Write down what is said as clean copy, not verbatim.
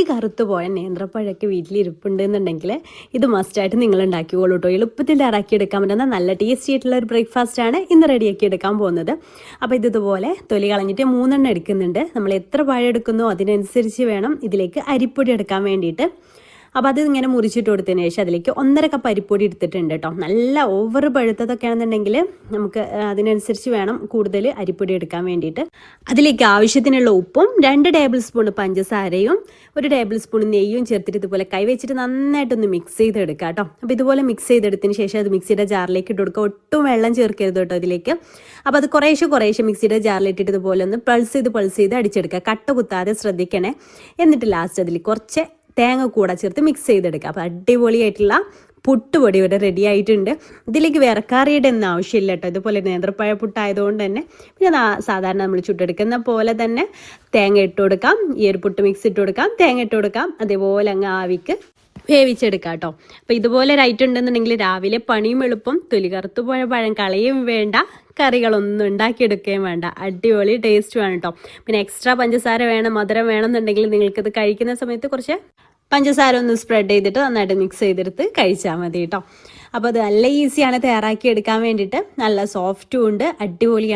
തൊലി കറുത്ത് പോയ നേന്ത്രപ്പഴമൊക്കെ വീട്ടിലിരിപ്പുണ്ട് എന്നുണ്ടെങ്കിൽ ഇത് മസ്റ്റായിട്ട് നിങ്ങൾ ഉണ്ടാക്കിക്കോളൂ കേട്ടോ. എളുപ്പത്തിൽ തയ്യാറാക്കി എടുക്കാൻ പറ്റുന്ന നല്ല ടേസ്റ്റി ആയിട്ടുള്ള ഒരു ബ്രേക്ക്ഫാസ്റ്റാണ് ഇന്ന് റെഡിയാക്കി എടുക്കാൻ പോകുന്നത്. അപ്പോൾ ഇതുപോലെ തൊലി കളഞ്ഞിട്ട് 3 എടുക്കുന്നുണ്ട്. നമ്മൾ എത്ര പഴം എടുക്കുന്നോ അതിനനുസരിച്ച് വേണം ഇതിലേക്ക് അരിപ്പൊടി എടുക്കാൻ വേണ്ടിയിട്ട്. അപ്പോൾ അത് ഇങ്ങനെ മുറിച്ചിട്ട് കൊടുത്തതിന് ശേഷം അതിലേക്ക് 1.5 കപ്പ് അരിപ്പൊടി എടുത്തിട്ടുണ്ട് കേട്ടോ. നല്ല ഓവർ പഴുത്തതൊക്കെ ആണെന്നുണ്ടെങ്കിൽ നമുക്ക് അതിനനുസരിച്ച് വേണം കൂടുതൽ അരിപ്പൊടി എടുക്കാൻ വേണ്ടിയിട്ട്. അതിലേക്ക് ആവശ്യത്തിനുള്ള ഉപ്പും 2 ടേബിൾ സ്പൂൺ പഞ്ചസാരയും 1 ടേബിൾ സ്പൂൺ നെയ്യും ചേർത്തിട്ട് ഇതുപോലെ കൈവച്ചിട്ട് നന്നായിട്ടൊന്ന് മിക്സ് ചെയ്തെടുക്കുക കേട്ടോ. അപ്പോൾ ഇതുപോലെ മിക്സ് ചെയ്തെടുത്തതിന് ശേഷം അത് മിക്സിയുടെ ജാറിലേക്ക് ഇട്ട് കൊടുക്കുക. ഒട്ടും വെള്ളം ചേർക്കരുത് കേട്ടോ ഇതിലേക്ക്. അപ്പോൾ അത് കുറേശ്ശെ മിക്സിയുടെ ജാറിലിട്ടിട്ട് ഇതുപോലെ ഒന്ന് പൾസ് ചെയ്ത് അടിച്ചെടുക്കുക. കട്ട കുത്താതെ ശ്രദ്ധിക്കണേ. എന്നിട്ട് ലാസ്റ്റ് അതിൽ കുറച്ച് തേങ്ങ കൂടെ ചേർത്ത് മിക്സ് ചെയ്തെടുക്കുക. അപ്പോൾ അടിപൊളിയായിട്ടുള്ള പുട്ടുപൊടി ഇവിടെ റെഡി ആയിട്ടുണ്ട്. ഇതിലേക്ക് വേറെ കറിയുടെ ഒന്നും ആവശ്യമില്ല കേട്ടോ. ഇതുപോലെ നേന്ത്രപ്പഴ പുട്ടായതുകൊണ്ട് തന്നെ പിന്നെ സാധാരണ നമ്മൾ ചുട്ടെടുക്കുന്ന പോലെ തന്നെ തേങ്ങ ഇട്ട് കൊടുക്കാം, ഈ ഒരു പുട്ട് മിക്സ് ഇട്ട് കൊടുക്കാം, തേങ്ങ ഇട്ട് കൊടുക്കാം, അതേപോലെ അങ്ങ് ആവിക്ക് വേവിച്ചെടുക്കാം കേട്ടോ. അപ്പോൾ ഇതുപോലെ ഒരു ഐറ്റം ഉണ്ടെന്നുണ്ടെങ്കിൽ രാവിലെ പണിയും എളുപ്പം, തൊലി കറുത്തു പോയ പഴം കളയും വേണ്ട, കറികളൊന്നും ഉണ്ടാക്കിയെടുക്കുകയും വേണ്ട, അടിപൊളി ടേസ്റ്റ് വേണം കേട്ടോ. പിന്നെ എക്സ്ട്രാ പഞ്ചസാര വേണം, മധുരം വേണമെന്നുണ്ടെങ്കിൽ നിങ്ങൾക്കിത് കഴിക്കുന്ന സമയത്ത് കുറച്ച് പഞ്ചസാര ഒന്ന് സ്പ്രെഡ് ചെയ്തിട്ട് നന്നായിട്ട് മിക്സ് ചെയ്തെടുത്ത് കഴിച്ചാൽ മതി കേട്ടോ. അപ്പോൾ അത് നല്ല ഈസിയാണ് തയ്യാറാക്കി എടുക്കാൻ വേണ്ടിയിട്ട്. നല്ല സോഫ്റ്റും ഉണ്ട്, അടിപൊളിയാണ്.